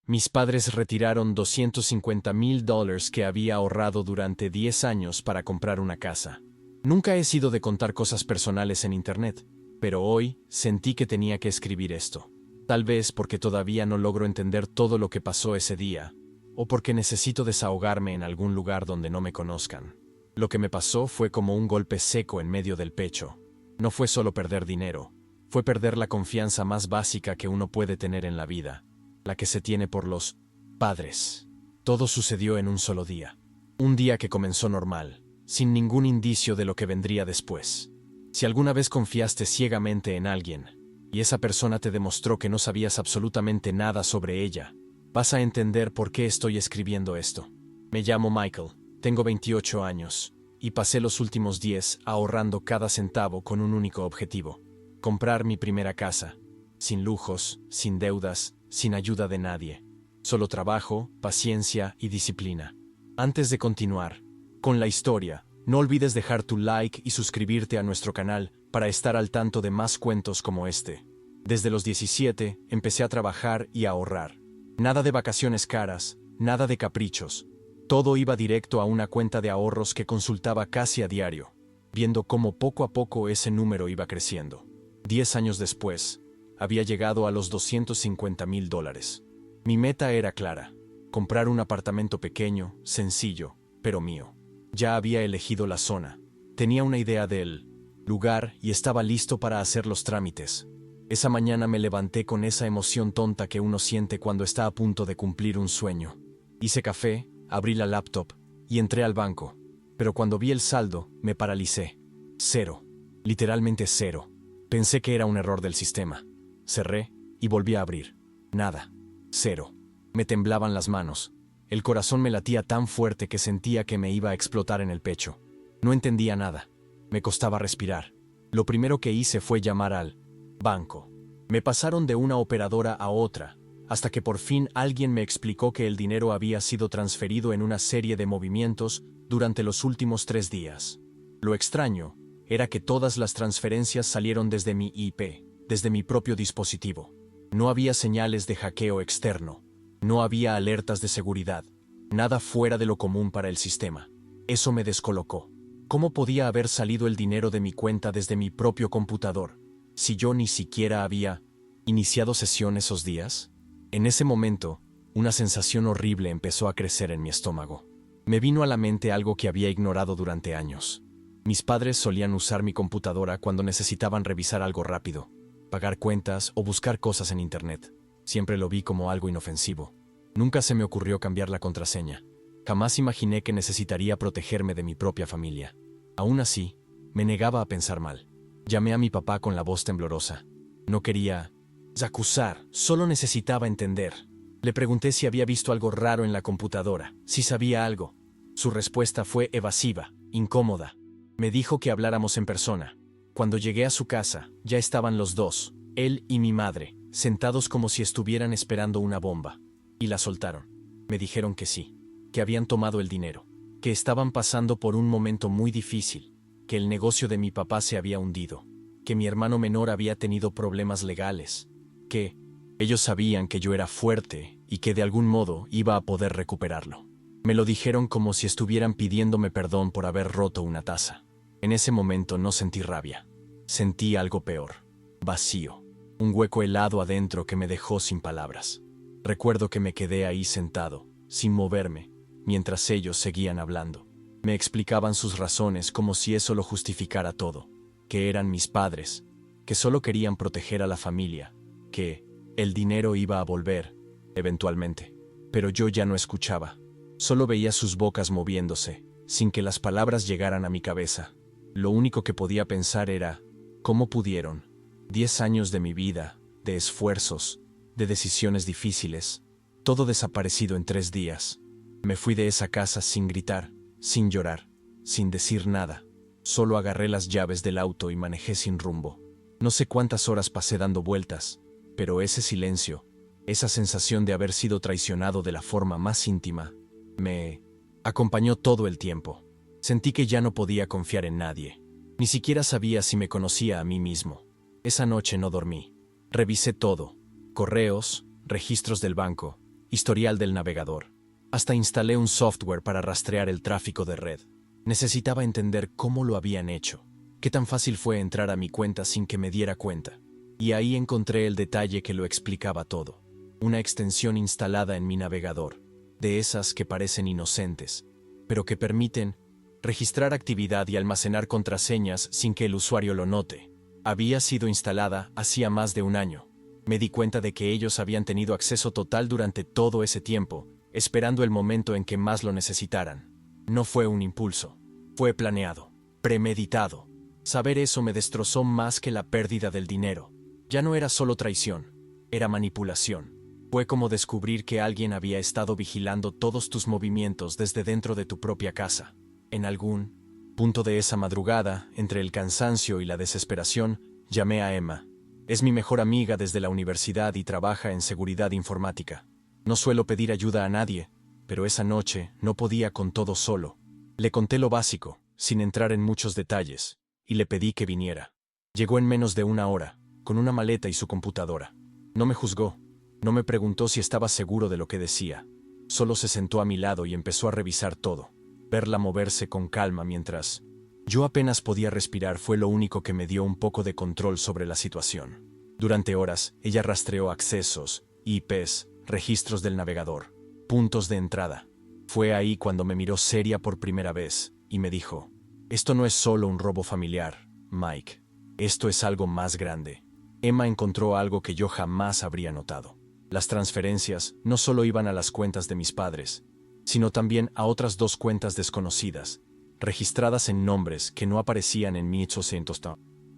Mis padres retiraron $250,000 que había ahorrado durante 10 años para comprar una casa. Nunca he sido de contar cosas personales en internet, pero hoy sentí que tenía que escribir esto. Tal vez porque todavía no logro entender todo lo que pasó ese día, o porque necesito desahogarme en algún lugar donde no me conozcan. Lo que me pasó fue como un golpe seco en medio del pecho. No fue solo perder dinero, fue perder la confianza más básica que uno puede tener en la vida, la que se tiene por los padres. Todo sucedió en un solo día. Un día que comenzó normal, sin ningún indicio de lo que vendría después. Si alguna vez confiaste ciegamente en alguien, y esa persona te demostró que no sabías absolutamente nada sobre ella, vas a entender por qué estoy escribiendo esto. Me llamo Michael, tengo 28 años, y pasé los últimos 10 ahorrando cada centavo con un único objetivo: comprar mi primera casa, sin lujos, sin deudas, sin ayuda de nadie. Solo trabajo, paciencia y disciplina. Antes de continuar con la historia, no olvides dejar tu like y suscribirte a nuestro canal para estar al tanto de más cuentos como este. Desde los 17 empecé a trabajar y a ahorrar. Nada de vacaciones caras, nada de caprichos. Todo iba directo a una cuenta de ahorros que consultaba casi a diario, viendo cómo poco a poco ese número iba creciendo. 10 años después, había llegado a los $250,000. Mi meta era clara: comprar un apartamento pequeño, sencillo, pero mío. Ya había elegido la zona, tenía una idea del lugar y estaba listo para hacer los trámites. Esa mañana me levanté con esa emoción tonta que uno siente cuando está a punto de cumplir un sueño. Hice café, abrí la laptop y entré al banco. Pero cuando vi el saldo, me paralicé. Cero. Literalmente cero. Pensé que era un error del sistema. Cerré y volví a abrir. Nada. Cero. Me temblaban las manos. El corazón me latía tan fuerte que sentía que me iba a explotar en el pecho. No entendía nada. Me costaba respirar. Lo primero que hice fue llamar al banco. Me pasaron de una operadora a otra, hasta que por fin alguien me explicó que el dinero había sido transferido en una serie de movimientos durante los últimos 3 días. Lo extraño era que todas las transferencias salieron desde mi IP, desde mi propio dispositivo. No había señales de hackeo externo. No había alertas de seguridad. Nada fuera de lo común para el sistema. Eso me descolocó. ¿Cómo podía haber salido el dinero de mi cuenta desde mi propio computador, si yo ni siquiera había iniciado sesión esos días? En ese momento, una sensación horrible empezó a crecer en mi estómago. Me vino a la mente algo que había ignorado durante años. Mis padres solían usar mi computadora cuando necesitaban revisar algo rápido, pagar cuentas o buscar cosas en internet. Siempre lo vi como algo inofensivo. Nunca se me ocurrió cambiar la contraseña. Jamás imaginé que necesitaría protegerme de mi propia familia. Aún así, me negaba a pensar mal. Llamé a mi papá con la voz temblorosa. No quería acusar, solo necesitaba entender. Le pregunté si había visto algo raro en la computadora, si sabía algo. Su respuesta fue evasiva, incómoda. Me dijo que habláramos en persona. Cuando llegué a su casa, ya estaban los dos, él y mi madre, sentados como si estuvieran esperando una bomba. Y la soltaron. Me dijeron que sí, que habían tomado el dinero, que estaban pasando por un momento muy difícil, que el negocio de mi papá se había hundido, que mi hermano menor había tenido problemas legales, que ellos sabían que yo era fuerte y que de algún modo iba a poder recuperarlo. Me lo dijeron como si estuvieran pidiéndome perdón por haber roto una taza. En ese momento no sentí rabia. Sentí algo peor. Vacío. Un hueco helado adentro que me dejó sin palabras. Recuerdo que me quedé ahí sentado, sin moverme, mientras ellos seguían hablando. Me explicaban sus razones como si eso lo justificara todo, que eran mis padres, que solo querían proteger a la familia, que el dinero iba a volver, eventualmente. Pero yo ya no escuchaba. Solo veía sus bocas moviéndose, sin que las palabras llegaran a mi cabeza. Lo único que podía pensar era, ¿cómo pudieron? 10 años de mi vida, de esfuerzos, de decisiones difíciles, todo desaparecido en 3 días. Me fui de esa casa sin gritar, sin llorar, sin decir nada. Solo agarré las llaves del auto y manejé sin rumbo. No sé cuántas horas pasé dando vueltas, pero ese silencio, esa sensación de haber sido traicionado de la forma más íntima, me acompañó todo el tiempo. Sentí que ya no podía confiar en nadie. Ni siquiera sabía si me conocía a mí mismo. Esa noche no dormí. Revisé todo: correos, registros del banco, historial del navegador. Hasta instalé un software para rastrear el tráfico de red. Necesitaba entender cómo lo habían hecho. Qué tan fácil fue entrar a mi cuenta sin que me diera cuenta. Y ahí encontré el detalle que lo explicaba todo. Una extensión instalada en mi navegador, de esas que parecen inocentes, pero que permiten registrar actividad y almacenar contraseñas sin que el usuario lo note. Había sido instalada hacía más de un año. Me di cuenta de que ellos habían tenido acceso total durante todo ese tiempo, esperando el momento en que más lo necesitaran. No fue un impulso, fue planeado, premeditado. Saber eso me destrozó más que la pérdida del dinero. Ya no era solo traición, era manipulación. Fue como descubrir que alguien había estado vigilando todos tus movimientos desde dentro de tu propia casa. En algún punto de esa madrugada, entre el cansancio y la desesperación, llamé a Emma. Es mi mejor amiga desde la universidad y trabaja en seguridad informática. No suelo pedir ayuda a nadie, pero esa noche no podía con todo solo. Le conté lo básico, sin entrar en muchos detalles, y le pedí que viniera. Llegó en menos de una hora, con una maleta y su computadora. No me juzgó, no me preguntó si estaba seguro de lo que decía. Solo se sentó a mi lado y empezó a revisar todo. Verla moverse con calma mientras yo apenas podía respirar fue lo único que me dio un poco de control sobre la situación. Durante horas, ella rastreó accesos, IPs, registros del navegador, puntos de entrada. Fue ahí cuando me miró seria por primera vez y me dijo: «Esto no es solo un robo familiar, Mike. Esto es algo más grande». Emma encontró algo que yo jamás habría notado. Las transferencias no solo iban a las cuentas de mis padres, sino también a otras 2 cuentas desconocidas, registradas en nombres que no aparecían en mi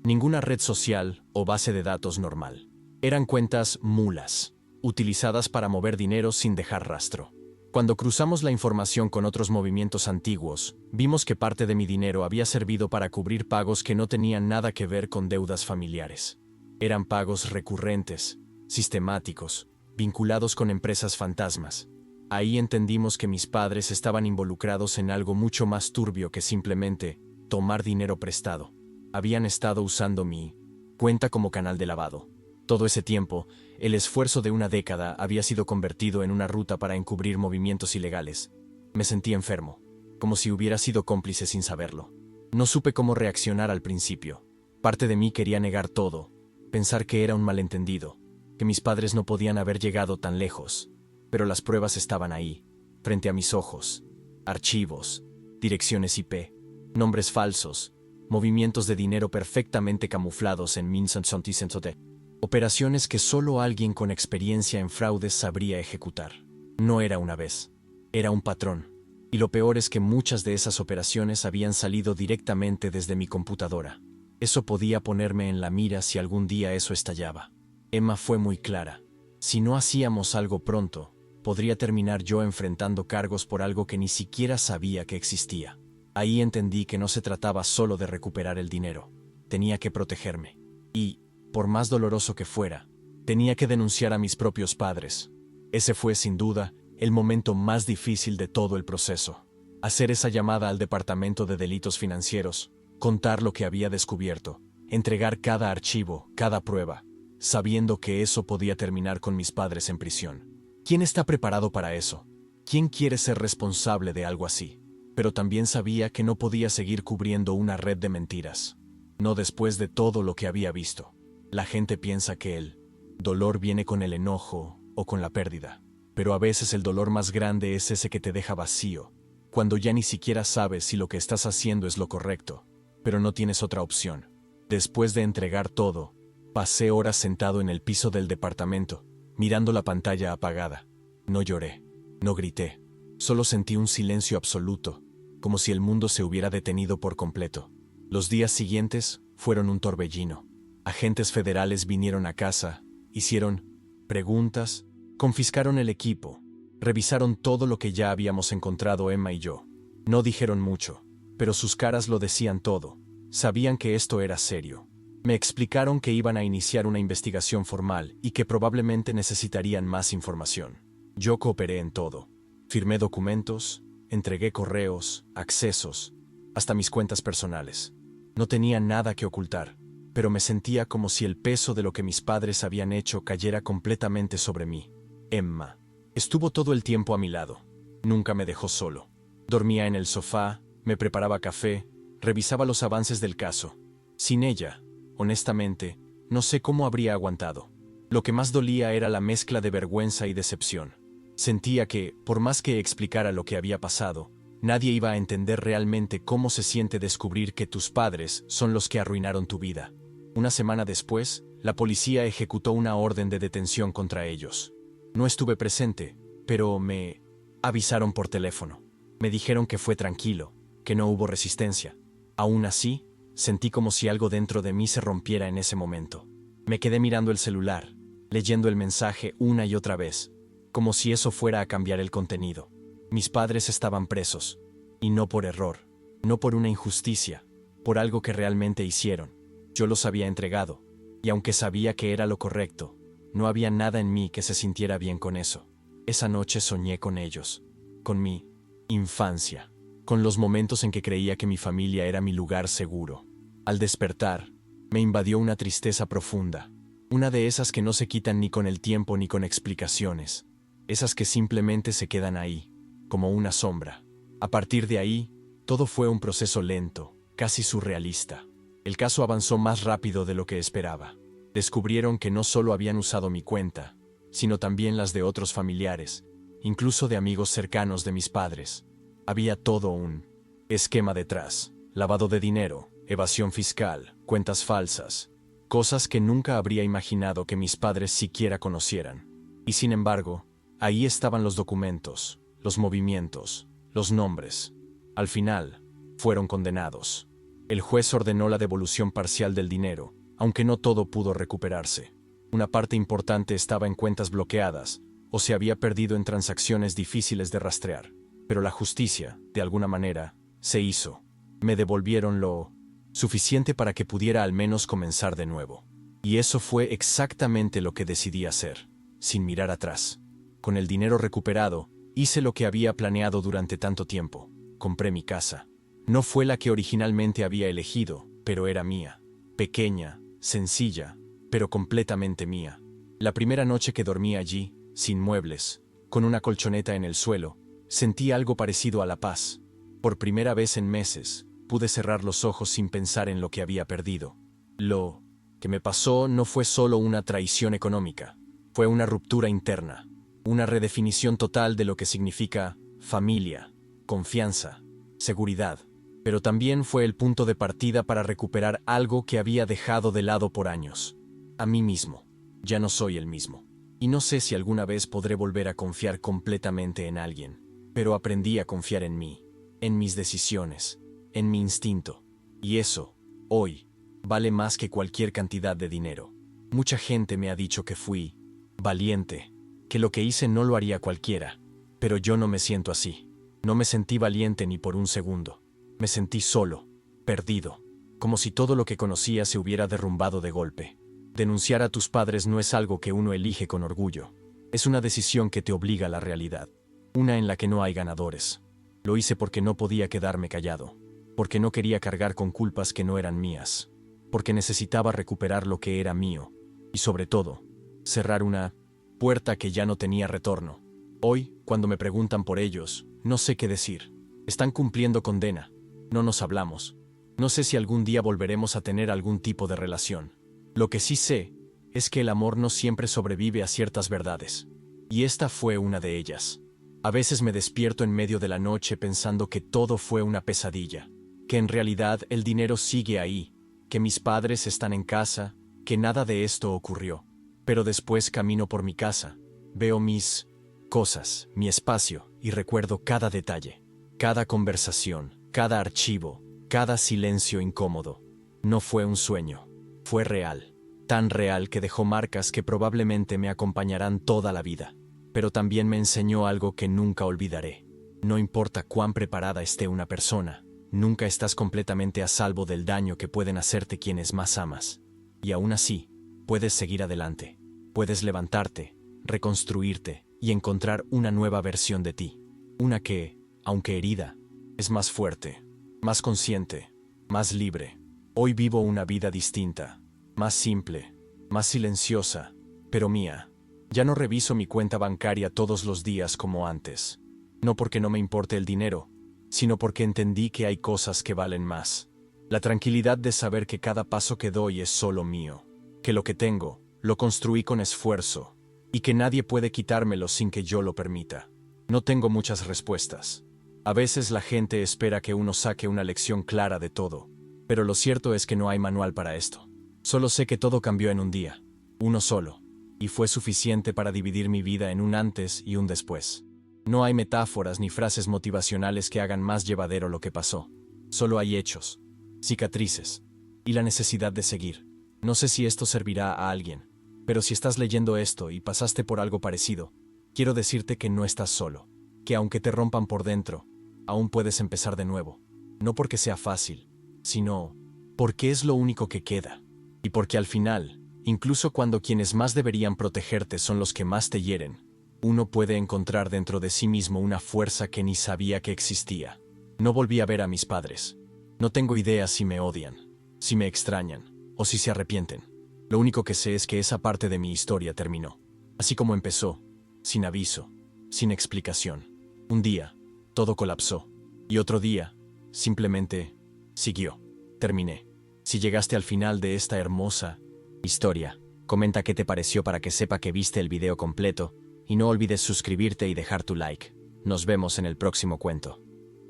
ninguna red social o base de datos normal. Eran cuentas mulas, utilizadas para mover dinero sin dejar rastro. Cuando cruzamos la información con otros movimientos antiguos, vimos que parte de mi dinero había servido para cubrir pagos que no tenían nada que ver con deudas familiares. Eran pagos recurrentes, sistemáticos, vinculados con empresas fantasmas. Ahí entendimos que mis padres estaban involucrados en algo mucho más turbio que simplemente tomar dinero prestado. Habían estado usando mi cuenta como canal de lavado. Todo ese tiempo, el esfuerzo de una década había sido convertido en una ruta para encubrir movimientos ilegales. Me sentí enfermo, como si hubiera sido cómplice sin saberlo. No supe cómo reaccionar al principio. Parte de mí quería negar todo, pensar que era un malentendido, que mis padres no podían haber llegado tan lejos. Pero las pruebas estaban ahí, frente a mis ojos. Archivos, direcciones IP, nombres falsos, movimientos de dinero perfectamente camuflados en Minsansontisensote. Operaciones que solo alguien con experiencia en fraudes sabría ejecutar. No era una vez, era un patrón. Y lo peor es que muchas de esas operaciones habían salido directamente desde mi computadora. Eso podía ponerme en la mira si algún día eso estallaba. Emma fue muy clara. Si no hacíamos algo pronto, podría terminar yo enfrentando cargos por algo que ni siquiera sabía que existía. Ahí entendí que no se trataba solo de recuperar el dinero. Tenía que protegerme. Y, por más doloroso que fuera, tenía que denunciar a mis propios padres. Ese fue, sin duda, el momento más difícil de todo el proceso. Hacer esa llamada al Departamento de Delitos Financieros, contar lo que había descubierto, entregar cada archivo, cada prueba, sabiendo que eso podía terminar con mis padres en prisión. ¿Quién está preparado para eso? ¿Quién quiere ser responsable de algo así? Pero también sabía que no podía seguir cubriendo una red de mentiras. No después de todo lo que había visto. La gente piensa que el dolor viene con el enojo o con la pérdida. Pero a veces el dolor más grande es ese que te deja vacío, cuando ya ni siquiera sabes si lo que estás haciendo es lo correcto, pero no tienes otra opción. Después de entregar todo, pasé horas sentado en el piso del departamento, mirando la pantalla apagada. No lloré, no grité, solo sentí un silencio absoluto, como si el mundo se hubiera detenido por completo. Los días siguientes fueron un torbellino. Agentes federales vinieron a casa, hicieron preguntas, confiscaron el equipo, revisaron todo lo que ya habíamos encontrado Emma y yo. No dijeron mucho, pero sus caras lo decían todo. Sabían que esto era serio. Me explicaron que iban a iniciar una investigación formal y que probablemente necesitarían más información. Yo cooperé en todo. Firmé documentos, entregué correos, accesos, hasta mis cuentas personales. No tenía nada que ocultar, pero me sentía como si el peso de lo que mis padres habían hecho cayera completamente sobre mí. Emma Estuvo todo el tiempo a mi lado. Nunca me dejó solo. Dormía en el sofá, me preparaba café, revisaba los avances del caso. Sin ella, honestamente, no sé cómo habría aguantado. Lo que más dolía era la mezcla de vergüenza y decepción. Sentía que, por más que explicara lo que había pasado, nadie iba a entender realmente cómo se siente descubrir que tus padres son los que arruinaron tu vida. Una semana después, la policía ejecutó una orden de detención contra ellos. No estuve presente, pero me avisaron por teléfono. Me dijeron que fue tranquilo, que no hubo resistencia. Aún así, sentí como si algo dentro de mí se rompiera en ese momento. Me quedé mirando el celular, leyendo el mensaje una y otra vez, como si eso fuera a cambiar el contenido. Mis padres estaban presos, y no por error, no por una injusticia, por algo que realmente hicieron. Yo los había entregado, y aunque sabía que era lo correcto, no había nada en mí que se sintiera bien con eso. Esa noche soñé con ellos, con mi infancia, con los momentos en que creía que mi familia era mi lugar seguro. Al despertar, me invadió una tristeza profunda, una de esas que no se quitan ni con el tiempo ni con explicaciones, esas que simplemente se quedan ahí, como una sombra. A partir de ahí, todo fue un proceso lento, casi surrealista. El caso avanzó más rápido de lo que esperaba. Descubrieron que no solo habían usado mi cuenta, sino también las de otros familiares, incluso de amigos cercanos de mis padres. Había todo un esquema detrás: lavado de dinero, evasión fiscal, cuentas falsas, cosas que nunca habría imaginado que mis padres siquiera conocieran. Y sin embargo, ahí estaban los documentos, los movimientos, los nombres. Al final, fueron condenados. El juez ordenó la devolución parcial del dinero, aunque no todo pudo recuperarse. Una parte importante estaba en cuentas bloqueadas, o se había perdido en transacciones difíciles de rastrear. Pero la justicia, de alguna manera, se hizo. Me devolvieron lo suficiente para que pudiera al menos comenzar de nuevo. Y eso fue exactamente lo que decidí hacer, sin mirar atrás. Con el dinero recuperado, hice lo que había planeado durante tanto tiempo. Compré mi casa. No fue la que originalmente había elegido, pero era mía. Pequeña, sencilla, pero completamente mía. La primera noche que dormí allí, sin muebles, con una colchoneta en el suelo, sentí algo parecido a la paz. Por primera vez en meses, pude cerrar los ojos sin pensar en lo que había perdido. Lo que me pasó no fue solo una traición económica, fue una ruptura interna, una redefinición total de lo que significa familia, confianza, seguridad. Pero también fue el punto de partida para recuperar algo que había dejado de lado por años. A mí mismo. Ya no soy el mismo. Y no sé si alguna vez podré volver a confiar completamente en alguien. Pero aprendí a confiar en mí, en mis decisiones, en mi instinto. Y eso, hoy, vale más que cualquier cantidad de dinero. Mucha gente me ha dicho que fui valiente, que lo que hice no lo haría cualquiera. Pero yo no me siento así. No me sentí valiente ni por un segundo. Me sentí solo, perdido, como si todo lo que conocía se hubiera derrumbado de golpe. Denunciar a tus padres no es algo que uno elige con orgullo. Es una decisión que te obliga a la realidad, una en la que no hay ganadores. Lo hice porque no podía quedarme callado, porque no quería cargar con culpas que no eran mías, porque necesitaba recuperar lo que era mío, y sobre todo, cerrar una puerta que ya no tenía retorno. Hoy, cuando me preguntan por ellos, no sé qué decir. Están cumpliendo condena. No nos hablamos. No sé si algún día volveremos a tener algún tipo de relación. Lo que sí sé es que el amor no siempre sobrevive a ciertas verdades. Y esta fue una de ellas. A veces me despierto en medio de la noche pensando que todo fue una pesadilla, que en realidad el dinero sigue ahí, que mis padres están en casa, que nada de esto ocurrió. Pero después camino por mi casa, veo mis cosas, mi espacio, y recuerdo cada detalle, cada conversación, cada archivo, cada silencio incómodo. No fue un sueño, fue real, tan real que dejó marcas que probablemente me acompañarán toda la vida. Pero también me enseñó algo que nunca olvidaré. No importa cuán preparada esté una persona, nunca estás completamente a salvo del daño que pueden hacerte quienes más amas. Y aún así, puedes seguir adelante. Puedes levantarte, reconstruirte y encontrar una nueva versión de ti. Una que, aunque herida, es más fuerte, más consciente, más libre. Hoy vivo una vida distinta, más simple, más silenciosa, pero mía. Ya no reviso mi cuenta bancaria todos los días como antes. No porque no me importe el dinero, sino porque entendí que hay cosas que valen más. La tranquilidad de saber que cada paso que doy es solo mío, que lo que tengo, lo construí con esfuerzo, y que nadie puede quitármelo sin que yo lo permita. No tengo muchas respuestas. A veces la gente espera que uno saque una lección clara de todo, pero lo cierto es que no hay manual para esto. Solo sé que todo cambió en un día, uno solo, y fue suficiente para dividir mi vida en un antes y un después. No hay metáforas ni frases motivacionales que hagan más llevadero lo que pasó. Solo hay hechos, cicatrices, y la necesidad de seguir. No sé si esto servirá a alguien, pero si estás leyendo esto y pasaste por algo parecido, quiero decirte que no estás solo, que aunque te rompan por dentro, aún puedes empezar de nuevo. No porque sea fácil, sino porque es lo único que queda. Y porque al final, incluso cuando quienes más deberían protegerte son los que más te hieren, uno puede encontrar dentro de sí mismo una fuerza que ni sabía que existía. No volví a ver a mis padres. No tengo idea si me odian, si me extrañan, o si se arrepienten. Lo único que sé es que esa parte de mi historia terminó. Así como empezó, sin aviso, sin explicación. Un día, todo colapsó. Y otro día, simplemente, siguió. Terminé. Si llegaste al final de esta hermosa historia, comenta qué te pareció para que sepa que viste el video completo, y no olvides suscribirte y dejar tu like. Nos vemos en el próximo cuento.